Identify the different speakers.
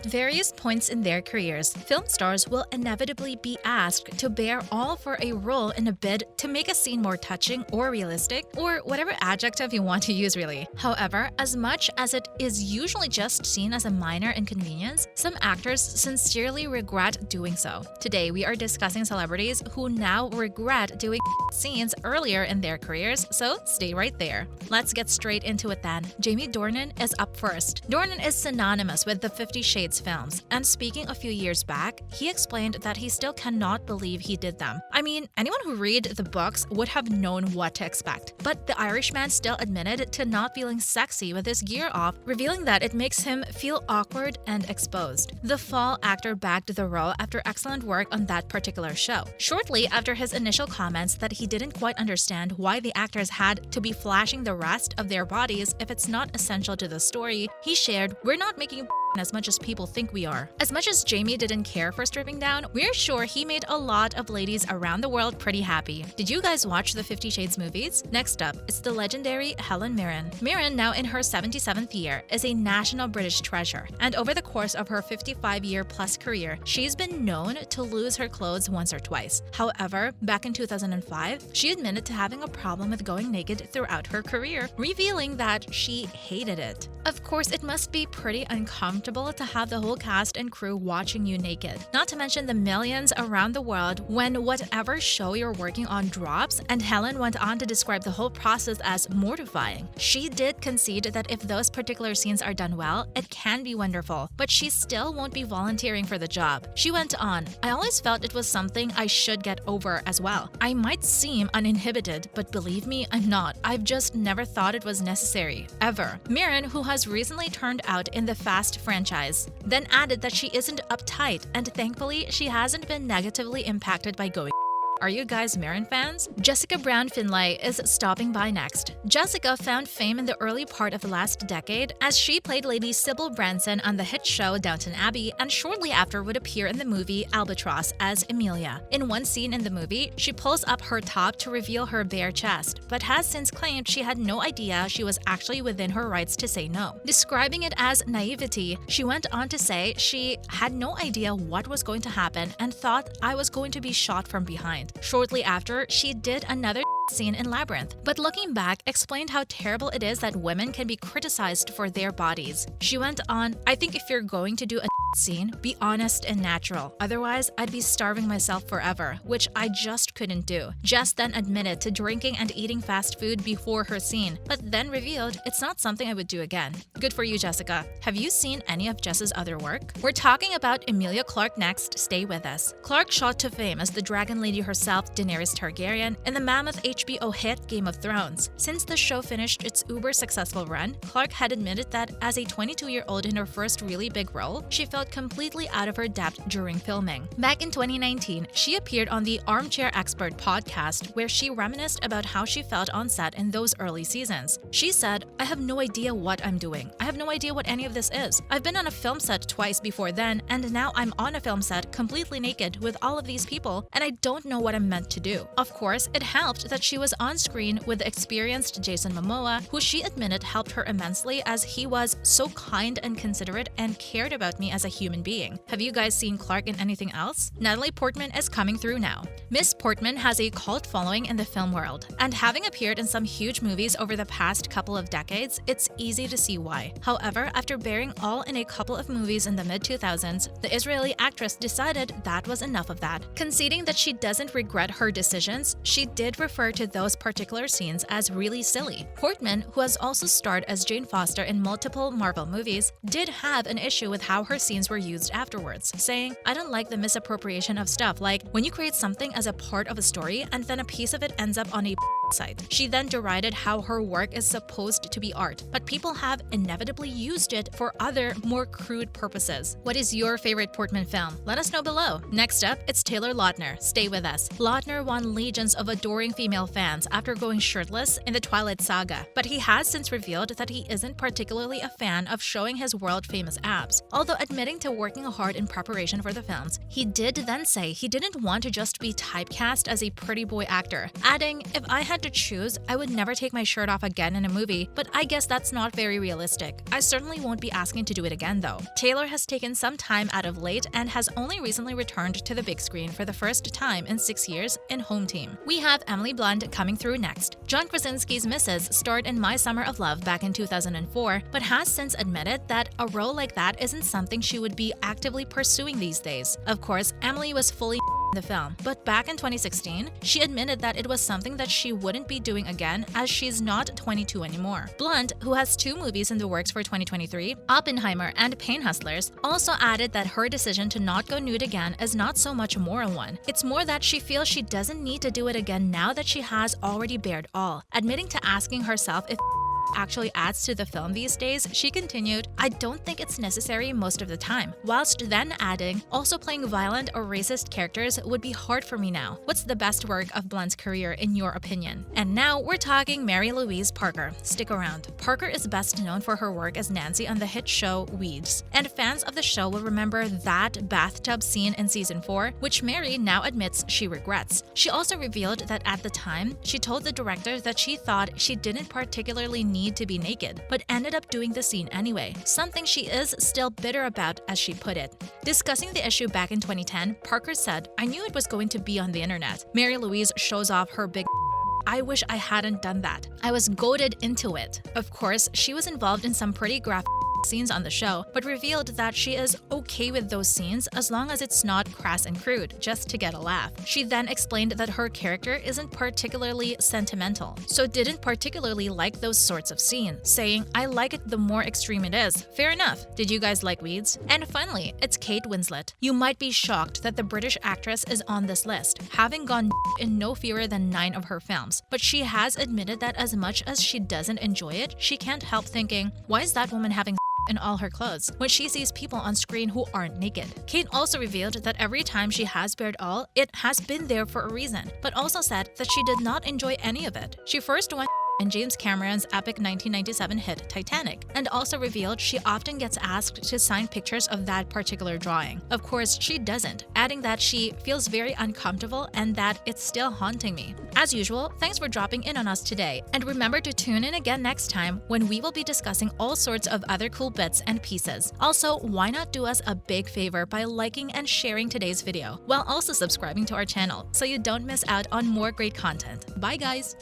Speaker 1: At various points in their careers, film stars will inevitably be asked to bear all for a role in a bid to make a scene more touching or realistic, or whatever adjective you want to use really. However, as much as it is usually just seen as a minor inconvenience, some actors sincerely regret doing so. Today, we are discussing celebrities who now regret doing scenes earlier in their careers, so stay right there. Let's get straight into it then. Jamie Dornan is up first. Dornan is synonymous with the 50 Shades films, and speaking a few years back, he explained that he still cannot believe he did them. I mean, anyone who read the books would have known what to expect. But the Irishman still admitted to not feeling sexy with his gear off, revealing that it makes him feel awkward and exposed. The Fall actor bagged the role after excellent work on that particular show. Shortly after his initial comments that he didn't quite understand why the actors had to be flashing the rest of their bodies if it's not essential to the story, he shared, "We're not making you as much as people think we are." As much as Jamie didn't care for stripping down, we're sure he made a lot of ladies around the world pretty happy. Did you guys watch the 50 Shades movies? Next up, it's the legendary Helen Mirren. Mirren, now in her 77th year, is a national British treasure, and over the course of her 55-year-plus career, she's been known to lose her clothes once or twice. However, back in 2005, she admitted to having a problem with going naked throughout her career, revealing that she hated it. Of course, it must be pretty uncomfortable to have the whole cast and crew watching you naked. Not to mention the millions around the world when whatever show you're working on drops, and Helen went on to describe the whole process as mortifying. She did concede that if those particular scenes are done well, it can be wonderful, but she still won't be volunteering for the job. She went on, "I always felt it was something I should get over as well. I might seem uninhibited, but believe me, I'm not. I've just never thought it was necessary, ever." Mirren, who has recently turned out in the Fast franchise, then added that she isn't uptight, and thankfully she hasn't been negatively impacted by going. Are you guys Mirren fans? Jessica Brown Finlay is stopping by next. Jessica found fame in the early part of the last decade as she played Lady Sybil Branson on the hit show Downton Abbey, and shortly after would appear in the movie Albatross as Emilia. In one scene in the movie, she pulls up her top to reveal her bare chest, but has since claimed she had no idea she was actually within her rights to say no. Describing it as naivety, she went on to say she had no idea what was going to happen and thought I was going to be shot from behind. Shortly after, she did another scene in Labyrinth, but looking back, explained how terrible it is that women can be criticized for their bodies. She went on, "I think if you're going to do a scene, be honest and natural. Otherwise, I'd be starving myself forever, which I just couldn't do." Jess then admitted to drinking and eating fast food before her scene, but then revealed it's not something I would do again. Good for you, Jessica. Have you seen any of Jess's other work? We're talking about Emilia Clarke next. Stay with us. Clarke shot to fame as the dragon lady herself, Daenerys Targaryen, in the mammoth HBO hit Game of Thrones. Since the show finished its uber-successful run, Clarke had admitted that as a 22-year-old in her first really big role, she felt completely out of her depth during filming. Back in 2019, she appeared on the Armchair Expert podcast where she reminisced about how she felt on set in those early seasons. She said, "I have no idea what I'm doing. I have no idea what any of this is. I've been on a film set twice before then, and now I'm on a film set completely naked with all of these people, and I don't know what I'm meant to do." Of course, it helped that she was on screen with the experienced Jason Momoa, who she admitted helped her immensely as he was so kind and considerate and cared about me as a human being. Have you guys seen Clarke in anything else? Natalie Portman is coming through now. Miss Portman has a cult following in the film world, and having appeared in some huge movies over the past couple of decades, it's easy to see why. However, after bearing all in a couple of movies in the mid-2000s, the Israeli actress decided that was enough of that. Conceding that she doesn't regret her decisions, she did refer to those particular scenes as really silly. Portman, who has also starred as Jane Foster in multiple Marvel movies, did have an issue with how her scenes were used afterwards, saying, "I don't like the misappropriation of stuff, like when you create something as a part of a story and then a piece of it ends up on a site." She then derided how her work is supposed to be art, but people have inevitably used it for other, more crude purposes. What is your favorite Portman film? Let us know below. Next up, it's Taylor Lautner. Stay with us. Lautner won legions of adoring female fans after going shirtless in the Twilight Saga, but he has since revealed that he isn't particularly a fan of showing his world-famous abs. Although admitting to working hard in preparation for the films, he did then say he didn't want to just be typecast as a pretty boy actor, adding, "If I had had to choose, I would never take my shirt off again in a movie, but I guess that's not very realistic. I certainly won't be asking to do it again though. Taylor has taken some time out of late and has only recently returned to the big screen for the first time in 6 years in Home Team. We have Emily Blunt coming through next. John Krasinski's Mrs. starred in My Summer of Love back in 2004, but has since admitted that a role like that isn't something she would be actively pursuing these days. Of course, Emily was fully the film, but back in 2016, she admitted that it was something that she wouldn't be doing again as she's not 22 anymore. Blunt, who has 2 movies in the works for 2023, Oppenheimer and Pain Hustlers, also added that her decision to not go nude again is not so much a moral one. It's more that she feels she doesn't need to do it again now that she has already bared all. Admitting to asking herself if actually adds to the film these days, she continued, "I don't think it's necessary most of the time," whilst then adding, "Also playing violent or racist characters would be hard for me now." What's the best work of Blunt's career in your opinion? And now we're talking Mary Louise Parker. Stick around. Parker is best known for her work as Nancy on the hit show Weeds, and fans of the show will remember that bathtub scene in season 4, which Mary now admits she regrets. She also revealed that at the time, she told the director that she thought she didn't particularly need to be naked, but ended up doing the scene anyway, something she is still bitter about, as she put it. Discussing the issue back in 2010, Parker said, "I knew it was going to be on the internet. Mary Louise shows off her big I wish I hadn't done that. I was goaded into it." Of course, she was involved in some pretty graphic scenes on the show, but revealed that she is okay with those scenes as long as it's not crass and crude, just to get a laugh. She then explained that her character isn't particularly sentimental, so didn't particularly like those sorts of scenes, saying, "I like it the more extreme it is." Fair enough. Did you guys like Weeds? And finally, it's Kate Winslet. You might be shocked that the British actress is on this list, having gone in no fewer than 9 of her films, but she has admitted that as much as she doesn't enjoy it, she can't help thinking, why is that woman having in all her clothes when she sees people on screen who aren't naked? Kate also revealed that every time she has bared all, it has been there for a reason, but also said that she did not enjoy any of it. She first went in James Cameron's epic 1997 hit Titanic, and also revealed she often gets asked to sign pictures of that particular drawing. Of course, she doesn't, adding that she feels very uncomfortable and that it's still haunting me. As usual, thanks for dropping in on us today, and remember to tune in again next time when we will be discussing all sorts of other cool bits and pieces. Also, why not do us a big favor by liking and sharing today's video, while also subscribing to our channel so you don't miss out on more great content. Bye guys!